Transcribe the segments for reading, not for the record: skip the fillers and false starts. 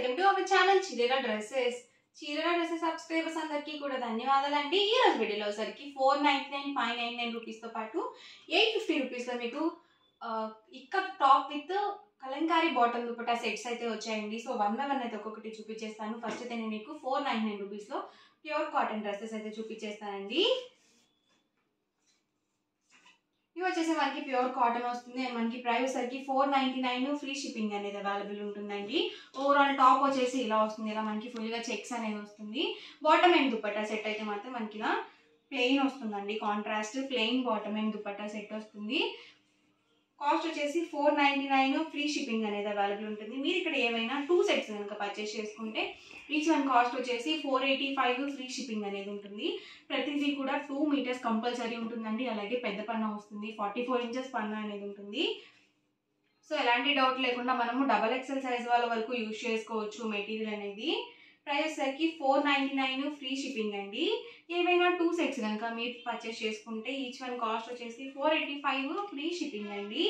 Welcome to our channel చీరల dresses. చీరల dresses subscribers అందరికీ కూడా ధన్యవాదాలండి. ఈ రోజు వీడియోలో సరికి 499 599 రూపీస్ తో పాటు 850 రూపీస్ లో మీకు ikat top with Kalamkari bottom dupatta sets అయితే వచ్చాయండి. సో వన్ బై వన్ అయితే ఒక్కొక్కటి చూపించేస్తాను. ఫస్ట్ అయితే నేను మీకు 499 రూపీస్ లో ప్యూర్ కాటన్ డ్రెస్సెస్ అయితే చూపించేస్తానండి. ఇవి వచ్చేసి మనకి ప్యూర్ కాటన్ వస్తుంది అండ్ మనకి ప్రైస్ సరికి 499 ఫ్రీ షిప్పింగ్ అనేది అవైలబుల్ ఉంటుందండి. ఓవరాల్ టాప్ వచ్చేసి ఇలా వస్తుంది, ఇలా మనకి ఫుల్గా చెక్స్ అనేది వస్తుంది. బాటమ్ అండ్ దుపట్టా సెట్ అయితే మాత్రం మనకి ఇలా ప్లెయిన్ వస్తుందండి, contrast plain bottom and dupatta set వస్తుంది. కాస్ట్ వచ్చేసి 499 ఫ్రీ షిప్పింగ్ అనేది అవైలబుల్ ఉంటుంది. మీరు ఇక్కడ ఏమైనా 2 సెట్స్ కనుక పర్చేస్ చేసుకుంటే ఈచ్ వన్ కాస్ట్ వచ్చేసి 485 ఫ్రీ షిప్పింగ్ అనేది ఉంటుంది. ప్రతిదీ కూడా 2 మీటర్స్ కంపల్సరీ ఉంటుందండి. అలాగే పెద్ద పన్నా వస్తుంది, 44 ఇంచెస్ పన్నా అనేది ఉంటుంది. సో ఎలాంటి డౌట్ లేకుండా మనము XXL సైజ్ వాళ్ళ వరకు యూజ్ చేసుకోవచ్చు మెటీరియల్ అనేది. ప్రైస్ సరికి 499 ఫ్రీ షిప్పింగ్ అండి. ఏవైనా 2 సెట్స్ కనుక మీరు పర్చేస్ చేసుకుంటే ఈచ్ వన్ కాస్ట్ వచ్చేసి 485 ఫ్రీ షిప్పింగ్ అండి.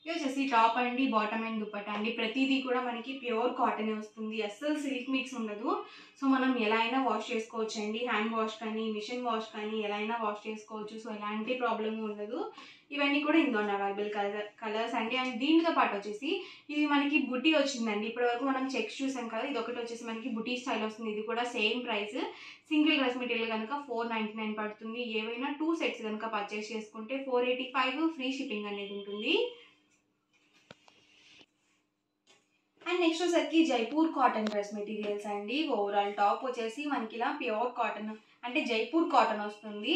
ఇది వచ్చేసి టాప్ అండి, బాటమ్ అండ్ దుపట్టా అండి. ప్రతిదీ కూడా మనకి ప్యూర్ కాటన్ వస్తుంది, అస్సలు సిల్క్ మిక్స్ ఉండదు. సో మనం ఎలా అయినా వాష్ చేసుకోవచ్చు అండి, హ్యాండ్ వాష్ కానీ మిషన్ వాష్ కానీ ఎలా అయినా వాష్ చేసుకోవచ్చు. సో ఎలాంటి ప్రాబ్లమ్ ఉండదు. ఇవన్నీ కూడా ఇందులో అవైలబుల్ కలర్స్ అండి. అండ్ దీనితో పాటు వచ్చేసి ఇది మనకి బుటీ వచ్చిందండి. ఇప్పటి వరకు మనం చెక్స్ చూసాం కదా, ఇది ఒకటి వచ్చేసి మనకి బుటీ స్టైల్ వస్తుంది. ఇది కూడా same price. Single dress material కనుక 499 పడుతుంది. ఏవైనా 2 సెట్స్ కనుక పర్చేస్ చేసుకుంటే 485 ఫ్రీ షిప్పింగ్ అనేది ఉంటుంది. అండ్ నెక్స్ట్ వచ్చేసరికి జైపూర్ కాటన్ డ్రెస్ మెటీరియల్స్ అండి. ఓవరాల్ టాప్ వచ్చేసి మనకి ఇలా ప్యూర్ కాటన్ అంటే జైపూర్ కాటన్ వస్తుంది.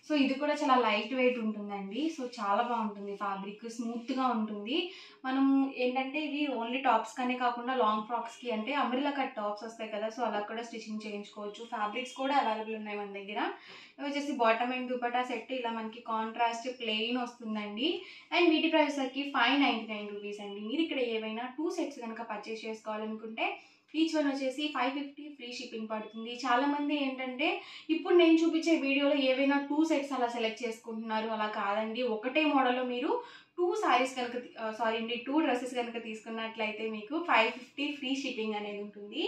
సో ఇది కూడా చాలా లైట్ వెయిట్ ఉంటుందండి. సో చాలా బాగుంటుంది, ఫ్యాబ్రిక్ స్మూత్గా ఉంటుంది. మనం ఏంటంటే ఇవి ఓన్లీ టాప్స్ కానీ కాకుండా లాంగ్ ఫ్రాక్స్కి అంటే అంబ్రెల్లా కట్ టాప్స్ వస్తాయి కదా, సో అలా కూడా స్టిచ్చింగ్ చేయించుకోవచ్చు. ఫ్యాబ్రిక్స్ కూడా అవైలబుల్ ఉన్నాయి మన దగ్గర. ఇవి వచ్చేసి బాటమ్ అండ్ దుపట్టా సెట్ ఇలా మనకి కాంట్రాస్ట్ ప్లెయిన్ వస్తుందండి. అండ్ వీటి ప్రైస్ సరికి 599 రూపీస్ అండి. మీరు ఇక్కడ ఏవైనా 2 సెట్స్ కనుక పర్చేస్ చేసుకోవాలనుకుంటే ఈచ్ వన్ వచ్చేసి 550 ఫ్రీ షిప్పింగ్ పడుతుంది. చాలామంది ఏంటంటే ఇప్పుడు నేను చూపించే వీడియోలో ఏవైనా 2 సెట్స్ అలా సెలెక్ట్ చేసుకుంటున్నారు. అలా కాదండి, ఒకటే మోడల్లో మీరు 2 సారీస్ కనుక 2 డ్రెస్సెస్ కనుక తీసుకున్నట్లయితే మీకు 550 ఫ్రీ షిప్పింగ్ అనేది ఉంటుంది.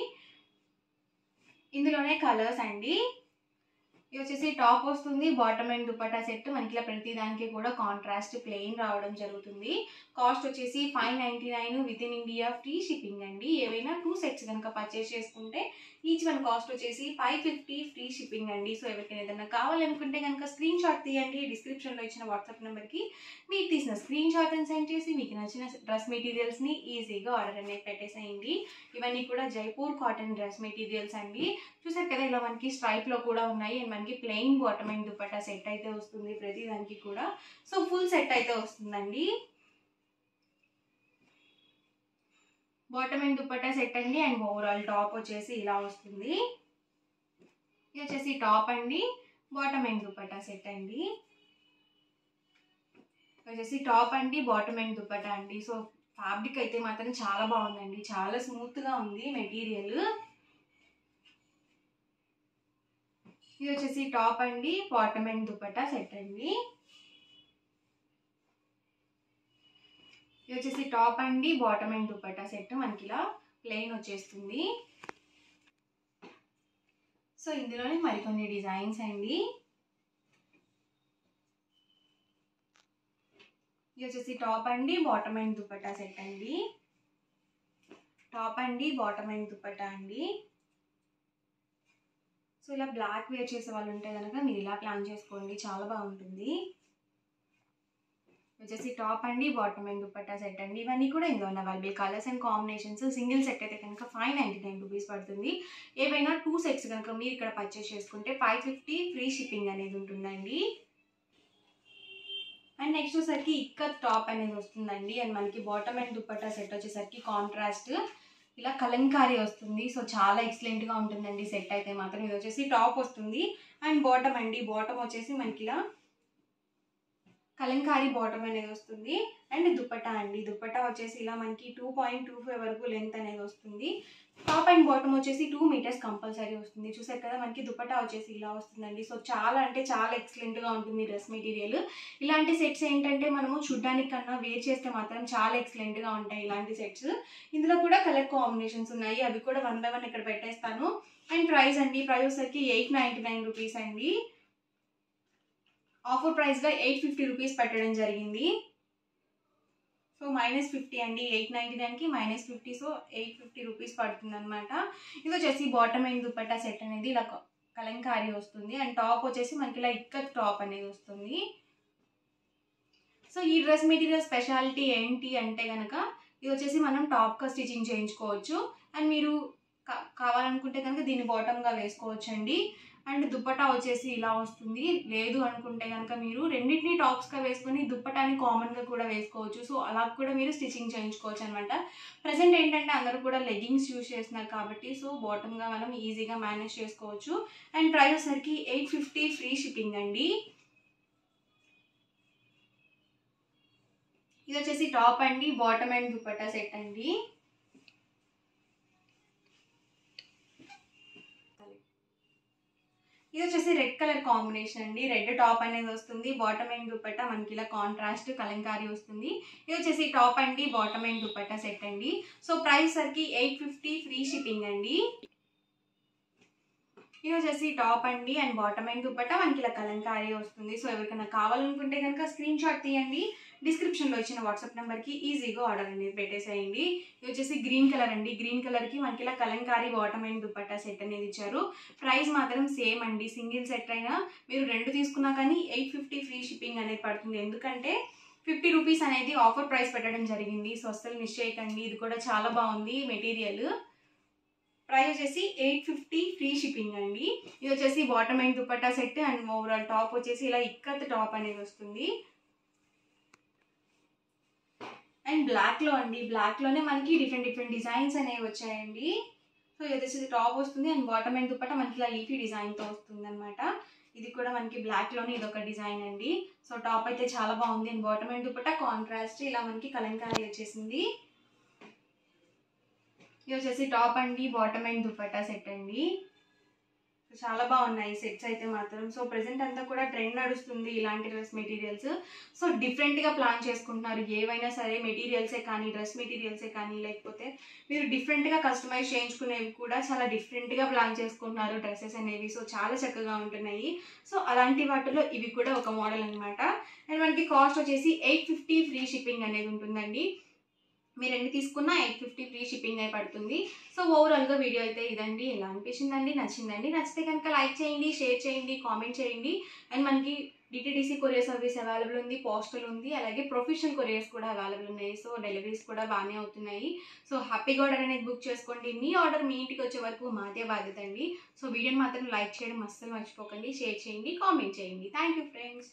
ఇందులోనే కలర్స్ అండి. ఇది వచ్చేసి టాప్ వస్తుంది, బాటమ్ అండ్ దుపట్టా సెట్ మనకి ఇలా ప్రతి దానికి కూడా కాంట్రాస్ట్ ప్లెయిన్ రావడం జరుగుతుంది. కాస్ట్ వచ్చేసి 599 with in India free shipping అండి. ఏవైనా 2 సెట్స్ కనుక పర్చేస్ చేసుకుంటే ఈచ్ వన్ కాస్ట్ వచ్చేసి 550 ఫ్రీ షిప్పింగ్ అండి. సో ఎవరికైనా ఏదైనా కావాలనుకుంటే కనుక స్క్రీన్ షాట్ తీయండి. డిస్క్రిప్షన్లో ఇచ్చిన వాట్సాప్ నెంబర్కి మీరు తీసిన స్క్రీన్ షాట్ అని సెండ్ చేసి మీకు నచ్చిన డ్రెస్ మెటీరియల్స్ని ఈజీగా ఆర్డర్ అనేది పెట్టేసేయండి. ఇవన్నీ కూడా జైపూర్ కాటన్ డ్రెస్ మెటీరియల్స్ అండి. చూసారు కదా, ఇలా మనకి స్ట్రైప్లో కూడా ఉన్నాయి. అండ్ మనకి plain bottom and dupatta set అయితే వస్తుంది ప్రతి దానికి కూడా. సో ఫుల్ సెట్ అయితే వస్తుందండి. బాటమ్ అండ్ దుపట్టా సెట్ అండి. అండ్ ఓవరాల్ టాప్ వచ్చేసి ఇలా వస్తుంది. ఇది వచ్చేసి టాప్ అండి, బాటమ్ అండ్ దుపట్టా సెట్ అండి. వచ్చేసి టాప్ అండి, బాటమ్ అండ్ దుపట్టా అండి. సో ఫ్యాబ్రిక్ అయితే మాత్రం చాలా బాగుందండి, చాలా స్మూత్గా ఉంది మెటీరియల్. ఇది వచ్చేసి టాప్ అండి, బాటమ్ అండ్ దుపట్టా సెట్ అండి. ఇది వచ్చేసి టాప్ అండి, బాటమ్ అండ్ దుపట్టా సెట్ మనకి ఇలా ప్లెయిన్ వచ్చేస్తుంది. సో ఇందులోనే మరికొన్ని డిజైన్స్ అండి. ఇది వచ్చేసి టాప్ అండి, బాటమ్ అండ్ దుపట్టా సెట్ అండి. టాప్ అండి, బాటమ్ అండ్ దుపట్టా అండి. సో ఇలా బ్లాక్ వేర్ చేసే వాళ్ళు ఉంటే కనుక మీరు ఇలా ప్లాన్ చేసుకోండి, చాలా బాగుంటుంది. వచ్చేసి టాప్ అండి, బాటమ్ అండ్ దుపట్టా సెట్ అండి. ఇవన్నీ కూడా ఇందులో available colours and combinations. Single set అయితే కనుక 599 రూపీస్ పడుతుంది. ఏవైనా 2 సెట్స్ కనుక మీరు ఇక్కడ పర్చేస్ చేసుకుంటే 550 ఫ్రీ షిప్పింగ్ అనేది ఉంటుందండి. అండ్ నెక్స్ట్ వచ్చేసరికి ఇక్కత్ టాప్ అనేది వస్తుందండి. అండ్ మనకి బాటమ్ అండ్ దుపట్టా సెట్ వచ్చేసరికి కాంట్రాస్ట్ ఇలా కలంకారీ వస్తుంది. సో చాలా ఎక్సలెంట్గా ఉంటుందండి సెట్ అయితే మాత్రం. ఇది వచ్చేసి టాప్ వస్తుంది అండ్ బాటమ్ అండి. బాటమ్ వచ్చేసి మనకి ఇలా కలంకారీ బాటమ్ అనేది వస్తుంది. అండ్ దుపట్టా అండి. దుపట్టా వచ్చేసి ఇలా మనకి 2.25 వరకు లెంత్ అనేది వస్తుంది. టాప్ అండ్ బాటమ్ వచ్చేసి 2 మీటర్స్ కంపల్సరీ వస్తుంది. చూసారు కదా మనకి దుపట్టా వచ్చేసి ఇలా వస్తుందండి. సో చాలా అంటే చాలా ఎక్సలెంట్గా ఉంటుంది డ్రెస్ మెటీరియల్. ఇలాంటి సెట్స్ ఏంటంటే మనము చూడ్డానికి కన్నా వేర్ చేస్తే మాత్రం చాలా ఎక్సలెంట్గా ఉంటాయి ఇలాంటి సెట్స్. ఇందులో కూడా కలర్ కాంబినేషన్స్ ఉన్నాయి, అవి కూడా 1 by 1 ఇక్కడ పెట్టేస్తాను. అండ్ ప్రైస్ అండి, ప్రైస్ వచ్చేసరికి 899 రూపీస్ అండి. ఆఫర్ ప్రైస్గా 850 రూపీస్ పెట్టడం జరిగింది. సో -50 అండి, 899కి -50, సో 850 రూపీస్ పడుతుంది అనమాట. ఇది వచ్చేసి బాటమ్ అండ్ దుపట్టా సెట్ అనేది ఇలా కలంకారీ వస్తుంది. అండ్ టాప్ వచ్చేసి మనకి ఇలా ఇక్కత్ టాప్ అనేది వస్తుంది. సో ఈ డ్రెస్ మెటీరియల్ స్పెషాలిటీ ఏంటి అంటే కనుక ఇది వచ్చేసి మనం టాప్గా స్టిచ్చింగ్ చేయించుకోవచ్చు. అండ్ మీరు కావాలనుకుంటే కనుక దీన్ని బాటమ్గా వేసుకోవచ్చు అండి. అండ్ దుపట్టా వచ్చేసి ఇలా వస్తుంది. లేదు అనుకుంటే కనుక మీరు రెండింటిని టాప్స్గా వేసుకొని దుపట్టాని కామన్గా కూడా వేసుకోవచ్చు. సో అలా కూడా మీరు స్టిచ్చింగ్ చేయించుకోవచ్చు అనమాట. ప్రజెంట్ ఏంటంటే అందరూ కూడా లెగ్గింగ్స్ యూజ్ చేస్తున్నారు కాబట్టి సో బాటమ్గా మనం ఈజీగా మేనేజ్ చేసుకోవచ్చు. అండ్ ప్రైస్ వచ్చేసరికి 850 ఫ్రీ షిప్పింగ్ అండి. ఇది వచ్చేసి టాప్ అండి, బాటమ్ అండ్ దుపట్టా సెట్ అండి. ఇది వచ్చేసి రెడ్ కలర్ కాంబినేషన్ అండి. రెడ్ టాప్ అనేది వస్తుంది, బాటమ్ అండ్ దుపట్టా మనకి ఇలా కాంట్రాస్ట్ కలంకారీ వస్తుంది. ఇది వచ్చేసి టాప్ అండి, బాటమ్ అండ్ దుపట్టా సెట్ అండి. సో ప్రైస్ సరికి 850 ఫ్రీ షిప్పింగ్ అండి. ఇది వచ్చేసి టాప్ అండి అండ్ బాటమ్ అండ్ దుపట్టా మనకి ఇలా కలంకారీ వస్తుంది. సో ఎవరికైనా కావాలనుకుంటే కనుక స్క్రీన్ షాట్ తీయండి, డిస్క్రిప్షన్లో ఇచ్చిన వాట్సాప్ నెంబర్కి ఈజీగా ఆర్డర్ అనేది పెట్టేసేయండి. ఇది వచ్చేసి గ్రీన్ కలర్ అండి. గ్రీన్ కలర్కి మనకి ఇలా Kalamkari bottom and dupatta set అనేది ఇచ్చారు. ప్రైస్ మాత్రం సేమ్ అండి. సింగిల్ సెట్ అయినా మీరు 2 తీసుకున్నా కానీ 850 ఫ్రీ షిప్పింగ్ అనేది పడుతుంది. ఎందుకంటే 50 రూపీస్ అనేది ఆఫర్ ప్రైస్ పెట్టడం జరిగింది. సో అస్సలు మిస్ చేయకండి. ఇది కూడా చాలా బాగుంది మెటీరియల్. ప్రైస్ వచ్చేసి 850 ఫ్రీ షిప్పింగ్ అండి. ఇది వచ్చేసి bottom and dupatta set and overall top వచ్చేసి ఇలా ఇక్కత్ టాప్ అనేది వస్తుంది. అండ్ బ్లాక్లో అండి, బ్లాక్లోనే మనకి డిఫరెంట్ డిజైన్స్ అనేవి వచ్చాయండి. సో ఇది వచ్చేసి టాప్ వస్తుంది అండ్ బాటమ్ అండ్ దుపట్టా మనకి ఇలా లీఫీ డిజైన్తో వస్తుంది అనమాట. ఇది కూడా మనకి బ్లాక్లోనే ఇదొక డిజైన్ అండి. సో టాప్ అయితే చాలా బాగుంది and bottom and dupatta contrast ఇలా మనకి కలంకారీ వచ్చేసింది. ఇది వచ్చేసి టాప్ అండి, బాటమ్ అండ్ దుపట్టా సెట్ అండి. చాలా బాగున్నాయి సెట్స్ అయితే మాత్రం. సో ప్రెసెంట్ అంతా కూడా ట్రెండ్ నడుస్తుంది ఇలాంటి డ్రెస్ మెటీరియల్స్. సో డిఫరెంట్గా ప్లాన్ చేసుకుంటున్నారు. ఏవైనా సరే మెటీరియల్సే కానీ, డ్రెస్ మెటీరియల్సే కానీ, లేకపోతే మీరు డిఫరెంట్గా కస్టమైజ్ చేయించుకునేవి కూడా చాలా డిఫరెంట్గా ప్లాన్ చేసుకుంటున్నారు డ్రెస్సెస్ అనేవి. సో చాలా చక్కగా ఉంటున్నాయి. సో అలాంటి వాటిలో ఇవి కూడా ఒక మోడల్ అనమాట. అండ్ మనకి కాస్ట్ వచ్చేసి 850 ఫ్రీ షిప్పింగ్ అనేది ఉంటుందండి. మీరు ఎన్ని తీసుకున్నా 850 ఫ్రీ షిప్పింగ్ అయి పడుతుంది. సో ఓవరాల్గా వీడియో అయితే ఇదండి. ఎలా అనిపించిందండి? నచ్చిందండి? నచ్చితే కనుక లైక్ చేయండి, షేర్ చేయండి, కామెంట్ చేయండి. అండ్ మనకి డిటీడీసీ కొరియర్ సర్వీస్ అవైలబుల్ ఉంది, పోస్టల్ ఉంది, అలాగే ప్రొఫెషనల్ కొరియర్స్ కూడా అవైలబుల్ ఉన్నాయి. సో డెలివరీస్ కూడా బాగానే అవుతున్నాయి. సో హ్యాపీగా ఆర్డర్ అనేది బుక్ చేసుకోండి. మీ ఆర్డర్ మీ ఇంటికి వచ్చే వరకు మాదే బాధ్యత అండి. సో వీడియోని మాత్రం లైక్ చేయడం అస్సలు మర్చిపోకండి, షేర్ చేయండి, కామెంట్ చేయండి. Thank you friends.